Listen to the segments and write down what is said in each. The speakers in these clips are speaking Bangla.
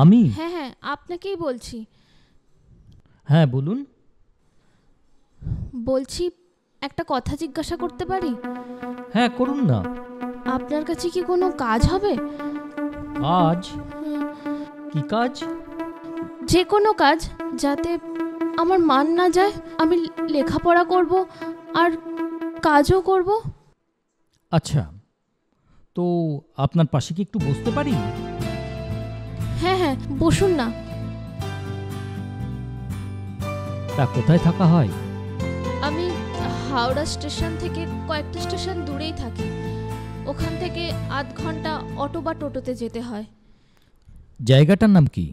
আমি? হ্যাঁ হ্যাঁ, আপনাকেই বলছি। হ্যাঁ বলুন। বলছি, একটা কথা জিজ্ঞাসা করতে পারি? হ্যাঁ করুন না। আপনার কাছে কি কোনো কাজ হবে? কাজ? কি কাজ? যে কোনো কাজ, যাতে আমার মান না যায়। আমি লেখাপড়া করব আর কাজও করব। আচ্ছা, তো আপনার পাশে কি একটু বসতে পারি? হ্যাঁ হ্যাঁ, বসুন না। তা কোথায় থাকা হয়? আমি হাওড়া স্টেশন থেকে কয়েকটা স্টেশন দূরেই থাকি। ওখান থেকে আধ ঘন্টা অটো বা টোটোতে যেতে হয়। জায়গাটার নাম কি?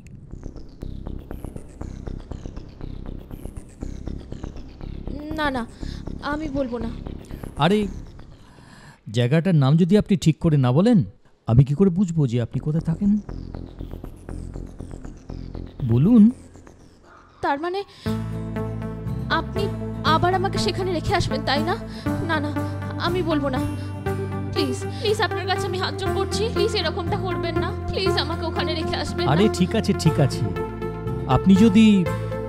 না না, আমি বলবো না। আরে, জায়গাটার নাম যদি আপনি ঠিক করে না বলেন, আমি কি করে বুঝবো যে আপনি কোথায় থাকেন? বলুন। তার মানে আপনি আবার আমাকে সেখানে রেখে আসবেন, তাই না? না না, আমি বলবো না। প্লিজ প্লিজ, আপনার কাছে আমি হাত জোড় করছি, প্লিজ এরকমটা করবেন না। প্লিজ আমাকে ওখানে রেখে আসবেন না। আরে ঠিক আছে ঠিক আছে, আপনি যদি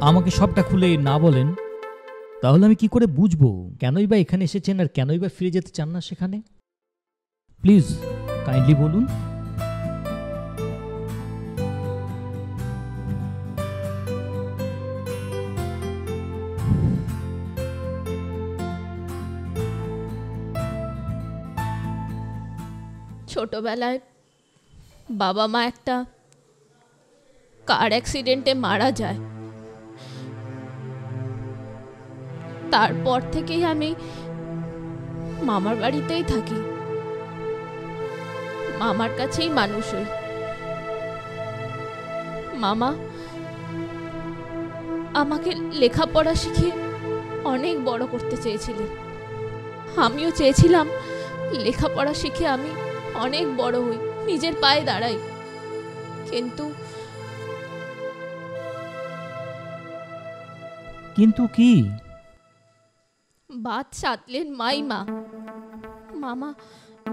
আমাকে সবটা খুলে না বলেন, তাহলে আমি কি করে বুঝবো কেনই বা এখানে এসেছেন আর কেনই বা ফিরে যেতে চান না সেখানে? প্লিজ কাইন্ডলি বলুন। ছোটবেলায় বাবা মা একটা কার অ্যাক্সিডেন্টে মারা যায়। তারপর থেকেই আমি মামার বাড়িতেই থাকি, মামার কাছেই মানুষ হই। মামা আমাকে লেখাপড়া শিখিয়ে অনেক বড় করতে চেয়েছিলেন। আমিও চেয়েছিলাম লেখাপড়া শিখে আমি অনেক বড় হই, নিজের পায়ে দাঁড়াই। কিন্তু কি? বাদ সাধলেন মাইমা। মামা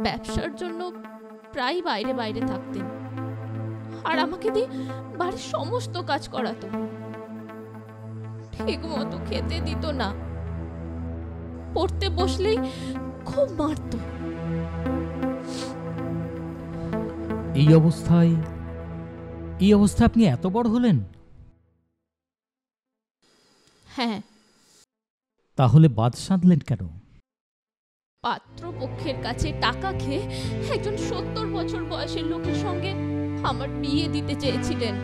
ব্যবসার জন্য প্রায় বাইরে বাইরে থাকতেন, আর আমাকে দিয়ে বাড়ির সমস্ত কাজ করাতো। ঠিক মতো খেতে দিত না, পড়তে বসলেই খুব মারতো। এই অবস্থায় আপনি এত বড় হলেন? হ্যাঁ। তাহলে বাদ সাধলেন কেন? পাত্রপক্ষের কাছে টাকা খেয়ে একজন 70 বছর বয়সের লোকের সঙ্গে আমার বিয়ে দিতে চেয়েছিলেন।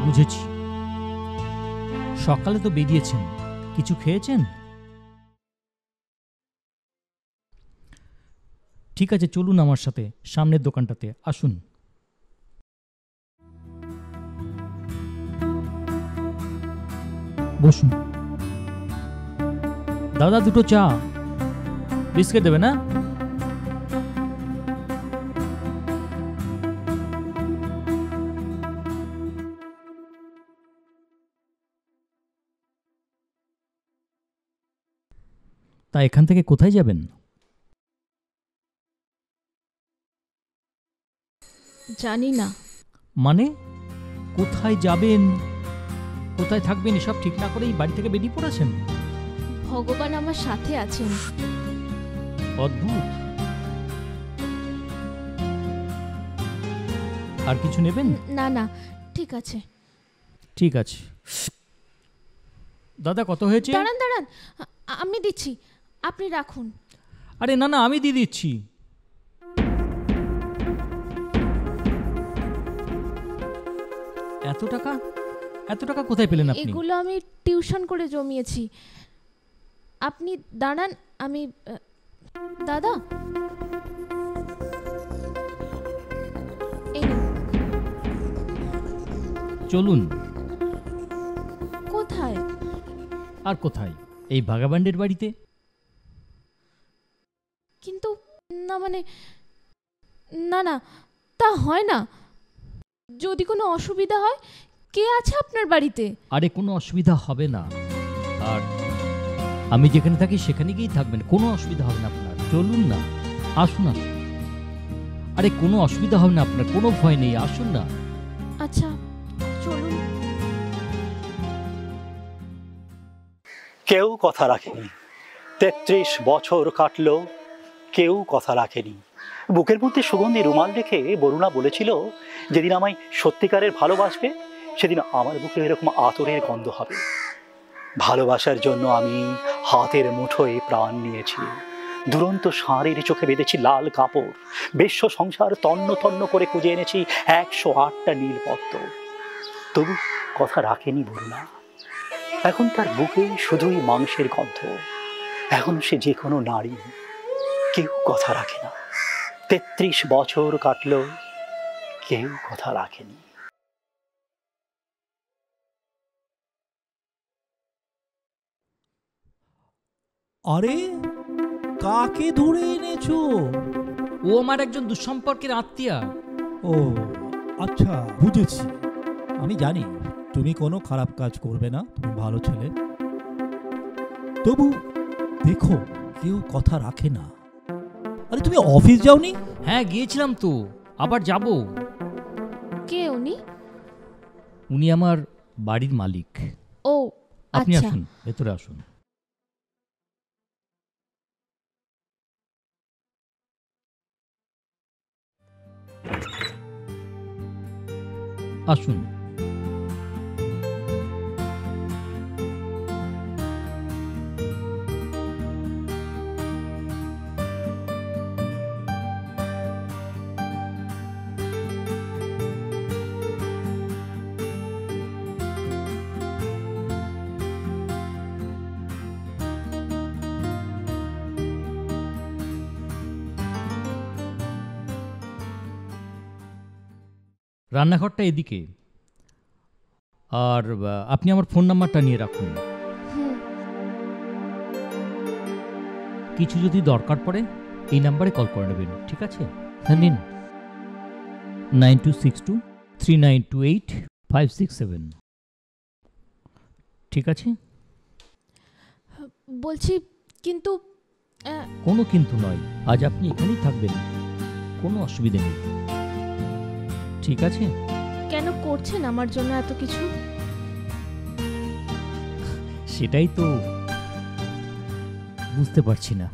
বুঝেছি। সকালে তো বেরিয়েছেন, কিছু খেয়েছেন? ঠিক আছে, চলুন আমার সাথে সামনের দোকানটাতে, আসুন। বসুন। দাদা, দুটো চা, বিস্কিট দেবে না? তা এখান থেকে কোথায় যাবেন? জানি না। মানে কোথায় যাবেন, কোথায় থাকবেন এসব ঠিক না করেই বাড়ি থেকে বেরিয়ে পড়েছেন? ভগবান আমার সাথে আছেন। অদ্ভুত। আর কিছু নেবেন? না না, ঠিক আছে। ঠিক আছে। দাদা, কত হয়েছে? দাঁড়ান দাঁড়ান, আমি দিচ্ছি, আপনি রাখুন। আরে না না, আমি দিয়ে দিচ্ছি। এত টাকা কোথায় পেলেন আপনি? এগুলো আমি টিউশন করে জমিয়েছি। আপনি দাঁড়ান, আমি দাদা, এই নিন। চলুন। কোথায়? আর কোথায়? এই ভাগাবান্ডের বাড়িতে। কিন্তু না মানে, না না, তা হয় না। যদি কোনো অসুবিধা হয়, কে আছে আপনার বাড়িতে? আরে কোনো অসুবিধা হবে না, আর আমি যেখানে থাকি সেখানে গিয়েই থাকবেন, কোনো অসুবিধা হবে না আপনার। চলুন না, আসুন আসুন। আরে কোনো অসুবিধা হবে না আপনার, কোনো ভয় নেই, আসুন না। আচ্ছা চলুন। কেউ কথা রাখেনি। ৩৩ বছর কাটলো, কেউ কথা রাখেনি। বুকের মধ্যে সুগন্ধি রুমাল রেখে বরুণা বলেছিল, যেদিন আমায় সত্যিকারের ভালোবাসবে সেদিন আমার বুকে এরকম আতরের গন্ধ হবে। ভালোবাসার জন্য আমি হাতের মুঠোয় প্রাণ নিয়েছি। দুরন্ত ষাঁড়ের চোখে বেঁধেছি লাল কাপড়। বেশ্য সংসার তন্ন তন্ন করে খুঁজে এনেছি ১০৮টা নীলপদ্ম। তবু কথা রাখেনি বরুণা। এখন তার বুকে শুধুই মাংসের গন্ধ। এখন সে যে কোনো নারী, কেউ কথা রাখে না। ৩৩ বছর কাটলো, কেউ কথা রাখেনি। আরে কাকে ধরে এনেছো? ও আমার একজন দুঃসম্পর্কের আত্মীয়া। ও আচ্ছা, বুঝেছি। আমি জানি তুমি কোনো খারাপ কাজ করবে না, তুমি ভালো ছেলে। তবু দেখো, কেউ কথা রাখে না। আরে তুমি অফিস যাওনি? হ্যাঁ গিয়েছিলাম তো, আবার যাব। কে উনি? উনি আমার বাড়ির মালিক। ও আপনি আচ্ছা। আসুন, ভেতরে আসুন। আসুন। রান্নাঘরটা এদিকে, আর আপনি আমার ফোন নাম্বারটা নিয়ে রাখুন। হুম, কিছু যদি দরকার পড়ে এই নাম্বারে কল করে নেবেন, ঠিক আছে? হ্যাঁ নিন, 92623928 567। ঠিক আছে? বলছি কিন্তু কোনো কিন্তু নয়, আজ আপনি এখানেই থাকবেন, কোনো অসুবিধা নেই, ঠিক আছে? কেন করছেন আমার জন্য এত কিছু? সেটাই তো বুঝতে পারছি না।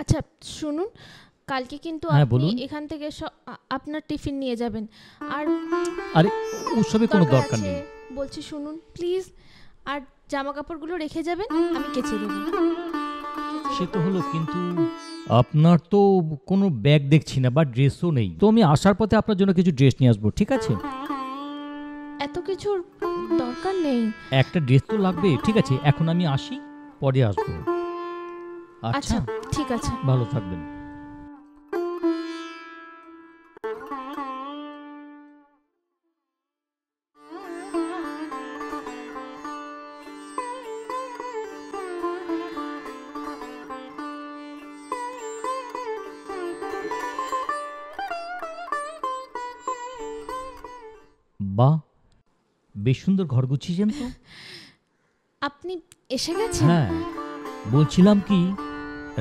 আচ্ছা শুনুন, কালকে কিন্তু হ্যাঁ, আপনি বলুন। এখান থেকে আপনার টিফিন নিয়ে যাবেন। আর আরে ওসবে কোনো দরকার আছে, নেই। বলছি শুনুন প্লিজ। আর জামা কাপড়গুলো রেখে যাবেন, আমি কেচে দেবো। সে তো হলো, কিন্তু আপনার তো কোনো ব্যাগ দেখছি না বা ড্রেসও নেই, তো আমি আসার পথে আপনার জন্য কিছু ড্রেস নিয়ে আসবো, ঠিক আছে? এত কিছুর দরকার নেই। একটা ড্রেস তো লাগবে, ঠিক আছে? এখন আমি আসি, পরে আসবো। আচ্ছা আচ্ছা, ঠিক আছে। ভালো থাকবেন। বাহ, বেশ সুন্দর ঘর গুছিয়েছেন তো। আপনি এসে গেছেন? হ্যাঁ, বলছিলাম কি,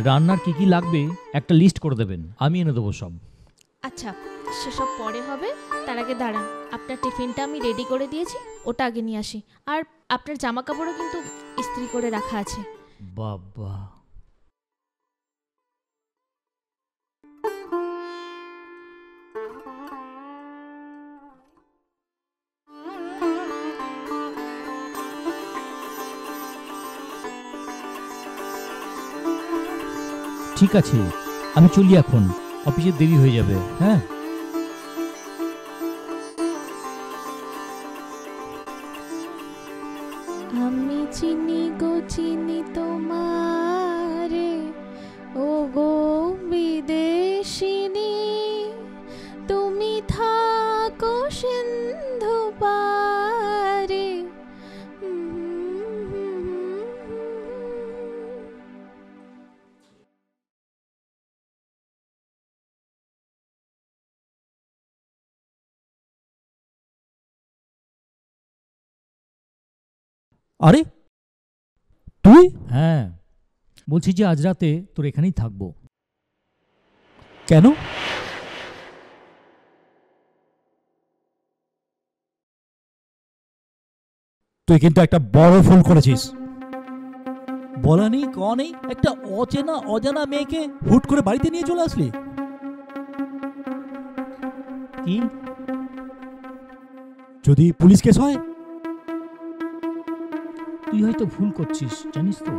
রান্নার কি কি লাগবে একটা লিস্ট করে দেবেন, আমি এনে দেবো সব। আচ্ছা সেসব পরে হবে, তার আগে দাঁড়ান। আপনার টিফিনটা আমি রেডি করে দিয়েছি, ওটা আগে নিয়ে আসি। আর আপনার জামা কাপড়ও কিন্তু ইস্ত্রি করে রাখা আছে। বাবা, ঠিক আছে, আমি চলি এখন, অফিসে দেরি হয়ে যাবে। হ্যাঁ, আমি চিনি গো চিনি তোমারে, ও গো বিদেশিনী, তুমি থাকো সিন্ধু পারে। আরে তুই? হ্যাঁ, বলছি যে আজ রাতে তোর এখানেই থাকবো। কেন? তুই কিন্তু একটা বড় ভুল করেছিস। বলা নেই কওয়া নেই, একটা অজানা মেয়েকে হুট করে বাড়িতে নিয়ে চলে আসলি। কি? যদি পুলিশ কেস হয়? তুই হয়তো ভুল করছিস, জানিস তো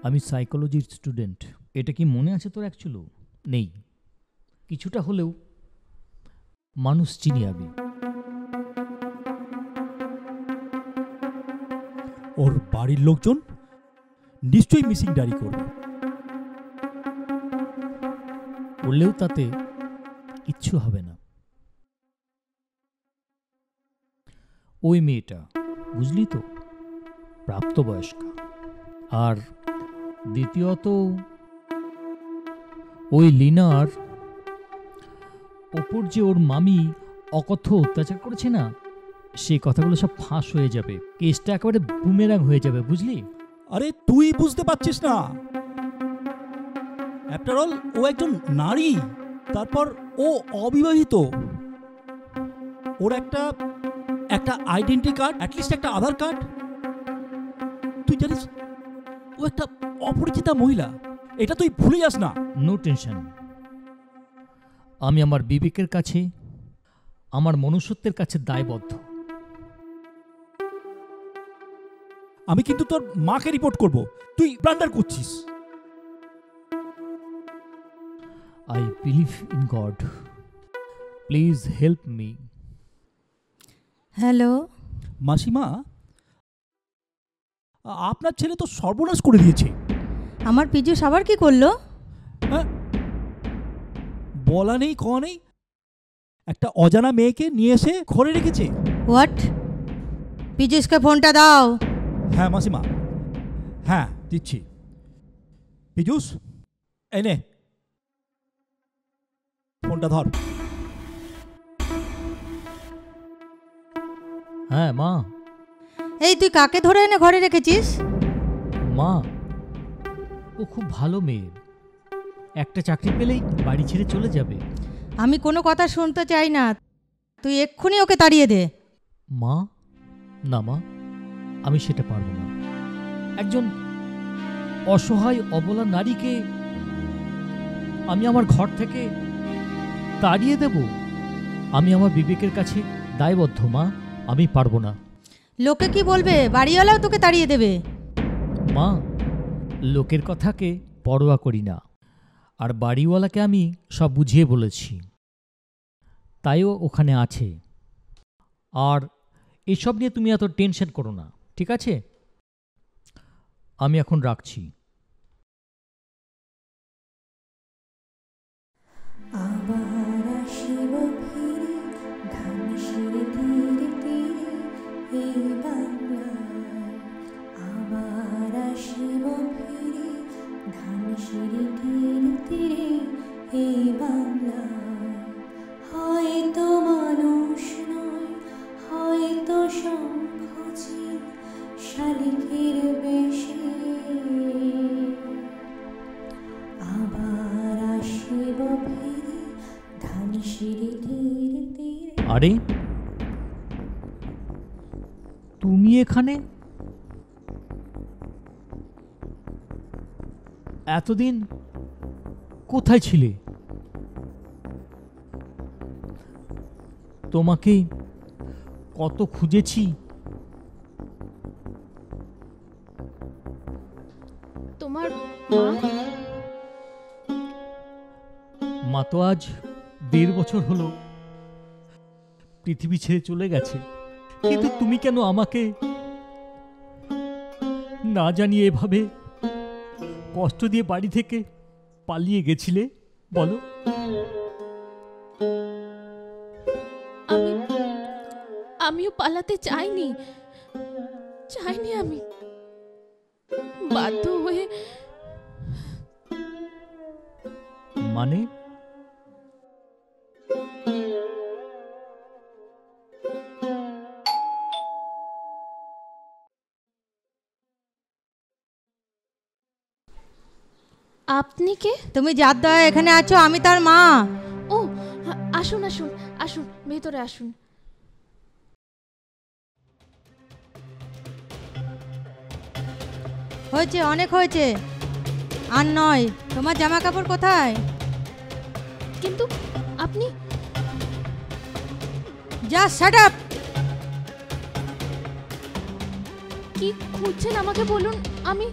আমি সাইকোলজির স্টুডেন্ট। এটা কি মনে আছে তোর? অ্যাকচুয়ালি নেই। কিছুটা হলেও মানুষ চিনি আমি। ওর বাড়ির লোকজন নিশ্চয়ই মিসিং ডায়েরি করবে। করলেও তাতে কিচ্ছু হবে না। ওই মেয়েটা, বুঝলি তো, প্রাপ্তবয়স্কা। আর দ্বিতীয়ত ওই লিনার ওপর যে ওর মামি অকথ্য অত্যাচার করেছে না, সেই কথাগুলো সব ফাঁস হয়ে যাবে। কেসটা একেবারে বুমেরাং হয়ে যাবে, বুঝলি? আরে তুই বুঝতে পারছিস না। আফটার অল ও একজন নারী, তারপর ও অবিবাহিত। ওর একটা আইডেন্টি কার্ড, অ্যাটলিস্ট একটা আধার কার্ড। তুই জানিস ও একটা অপরিচিতা মহিলা, এটা তুই ভুলে যাস না। No tension. আমি আমার বিবেকের কাছে, আমার মনুষ্যত্বের কাছে দায়বদ্ধ। আমি কিন্তু তোর মাকে রিপোর্ট করব, তুই ব্লান্ডার করছিস। I believe in God. Please help me. Hello, মাসিমা, আপনার ছেলে তো সর্বনাশ করে দিয়েছে। আমার পীযূষ আবার কি করলো? হ্যাঁ, বলা নেই কওয়া নেই, একটা অজানা মেয়েকে নিয়ে এসে ঘরে রেখেছে। হোয়াট? পীযূষকে ফোনটা দাও। হ্যাঁ মাসিমা, হ্যাঁ দিচ্ছি। পীযূষ, এনে ফোনটা ধর। হ্যাঁ মা। এই তুই কাকে ধরে এনে ঘরে রেখেছিস? মা, ও খুব ভালো মেয়ে। একটা চাকরি পেলেই বাড়ি ছেড়ে চলে যাবে। আমি কোনো কথা শুনতে চাই না, তুই এক্ষুনি ওকে তাড়িয়ে দে। মা, না মা, আমি সেটা পারবো না। একজন অসহায় অবলা নারীকে আমি আমার ঘর থেকে তাড়িয়ে দেব? আমি আমার বিবেকের কাছে দায়বদ্ধ মা, আমি পারবো না। লোকে কি বলবে? বাড়িওয়ালাও তোকে তাড়িয়ে দেবে। মা, লোকের কথাকে পরোয়া করি না। আর বাড়িওয়ালাকে আমি সব বুঝিয়ে বলেছি, তাইও ওখানে আছে। আর এসব নিয়ে তুমি এত টেনশন করো না, ঠিক আছে? আমি এখন রাখছি। আবার আসিব ফিরে ধানসিঁড়ির তীরে তীরে এই বাংলায়। আবার আসিব ফিরে ধানসিঁড়ির তীরে তীরে এই বাংলায়। হয়তো মানুষ নয়, হয়তো শঙ্খচিল শালিকের বেশে। আবার আসিব ফিরে ধানসিঁড়ির তীরে তীরে। আরে তুমি এখানে? এতদিন কোথায় ছিলে? তোমাকে কত খুঁজেছি। তোমার মা? মা তো আজ 1.5 বছর হলো পৃথিবী ছেড়ে চলে গেছে। কিন্তু তুমি কেন আমাকে না জানিয়ে এভাবে কষ্ট দিয়ে বাড়ি থেকে পালিয়ে গেছিলে বলো? আমিও পালাতে চাইনি, আমি বাধ্য হয়ে। মানে? আপনি কে? তুমি যার দয়া এখানে আছো, আমি তার মা। ও আসুন আসুন আসুন, ভেতরে আসুন। হয়েছে, অনেক হয়েছে, আর নয়। তোমার জামা কাপড় কোথায়? কিন্তু আপনি যা, শাট আপ। কি খুঁজছেন আমাকে বলুন। আমি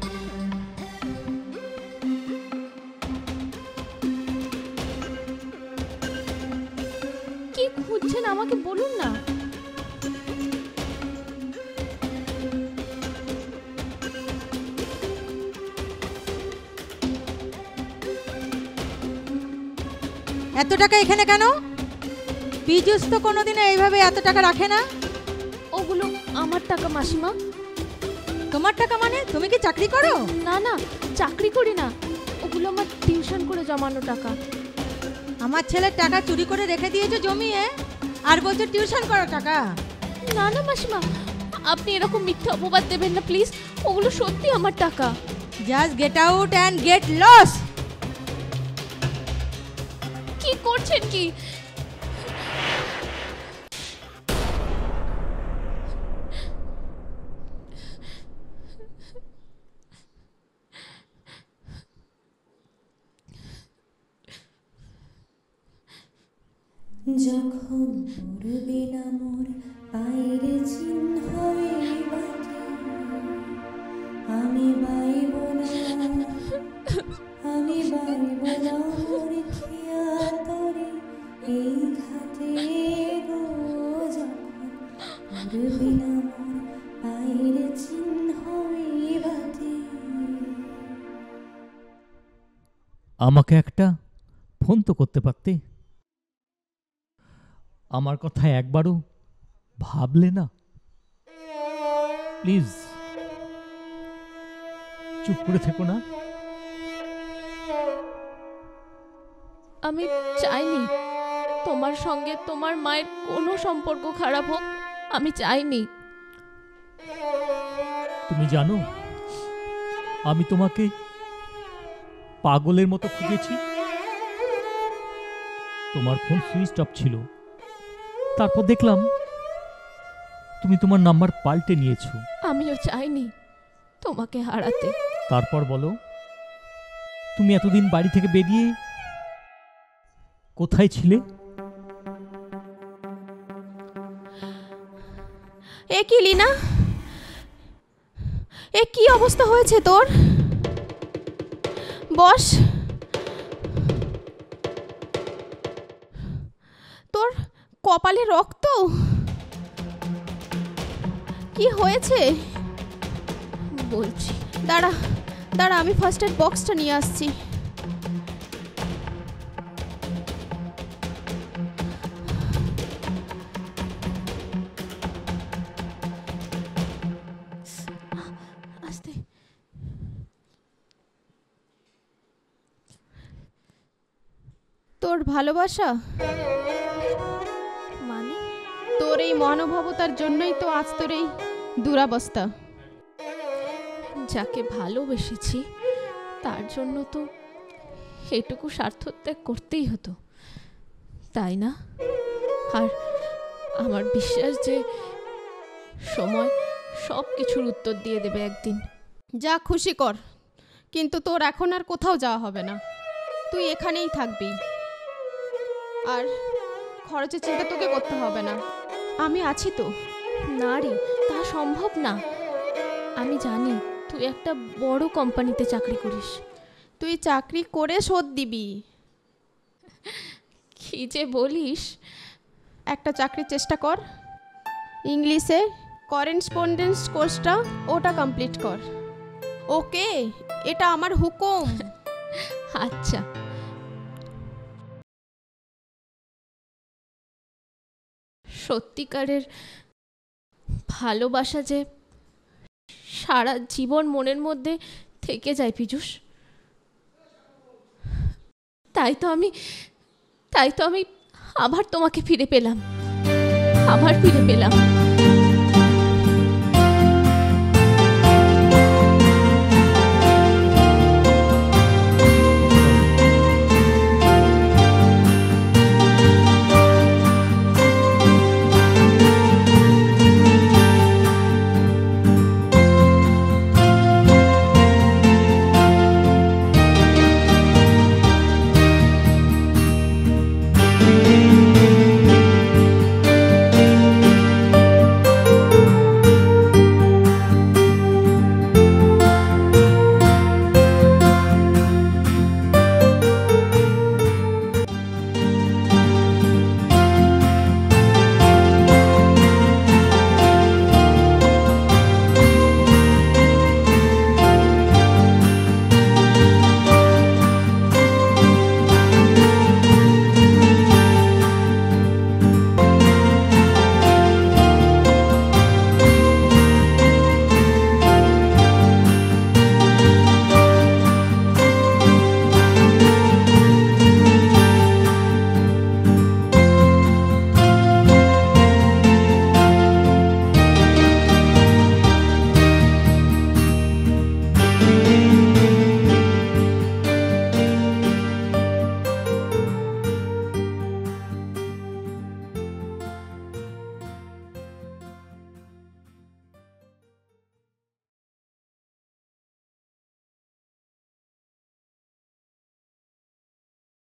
কি খুঁজছেন আমাকে বলুন না। এত টাকা এখানে কেন? পীযূষ তো কোনোদিনও এইভাবে এত টাকা রাখে না। ওগুলো আমার টাকা মাসিমা। তোমার টাকা মানে? তুমি কি চাকরি করো? না না, চাকরি করি না, ওগুলো আমার টিউশন করে জমানো টাকা। আমার ছেলের টাকা চুরি করে রেখে দিয়েছো জমিয়ে, আর বলছো টিউশন করো টাকা। না না মাসিমা, আপনি এরকম মিথ্যা অপবাদ দেবেন না প্লিজ। ওগুলো সত্যি আমার টাকা। Just get out and get lost. কি করছেন কি? যখন পড়বে না মোর পায়ের চিহ্ন বাটে, আমি বাইব না, আমি বাইব না মোর খেয়া তরে এই ঘাটে গো। যখন পড়বে না মোর পায়ের চিহ্ন বাটে। আমাকে একটা ফোন তো করতে পারতে। আমার কথা একবারও ভাবলে না? প্লিজ চুপ করে থেকো না। আমি চাইনি তোমার সঙ্গে তোমার মায়ের কোনো সম্পর্ক খারাপ হোক। আমি চাইনি। তুমি জানো আমি তোমাকে পাগলের মতো খুঁজেছি। তোমার ফোন সুইচ অফ ছিল, তারপর দেখলাম তুমি তোমার নাম্বার পাল্টে নিয়েছো। আমিও চাইনি তোমাকে হারাতে। তারপর বলো, তুমি এতদিন বাড়ি থেকে বেরিয়ে কোথায় ছিলে? এ কি লীনা, এ কি অবস্থা হয়েছে তোর? বস, তোর কপালে রক্ত? কি হয়েছে বলছি? দাঁড়া দাঁড়া, আমি ফার্স্ট এড বক্সটা নিয়ে আসছি। আস্তে। তোর ভালোবাসা মানে? তোর এই মনোভাবতার জন্যই তো আজ তোর এই দুরাবস্থা। যাকে ভালোবেসেছি তার জন্য তো এটুকু স্বার্থত্যাগ করতেই হতো, তাই না? আর আমার বিশ্বাস যে সময় সব কিছুর উত্তর দিয়ে দেবে একদিন। যা খুশি কর, কিন্তু তোর এখন আর কোথাও যাওয়া হবে না। তুই এখানেই থাকবি, আর খরচের চিন্তা তোকে করতে হবে না। আমি আছি তো। না রে, তা সম্ভব না। আমি জানি তুই একটা বড় কোম্পানিতে চাকরি করিস। তুই চাকরি করে শোধ দিবি। কি যে বলিস! একটা চাকরির চেষ্টা কর, ইংলিশে করেসপন্ডেন্স কোর্সটা ওটা কমপ্লিট কর। ওকে, এটা আমার হুকুম। আচ্ছা। সত্যিকারের ভালোবাসা যে সারা জীবন মনের মধ্যে থেকে যায় পীযূষ। তাই তো আমি আবার তোমাকে ফিরে পেলাম, আবার ফিরে পেলাম।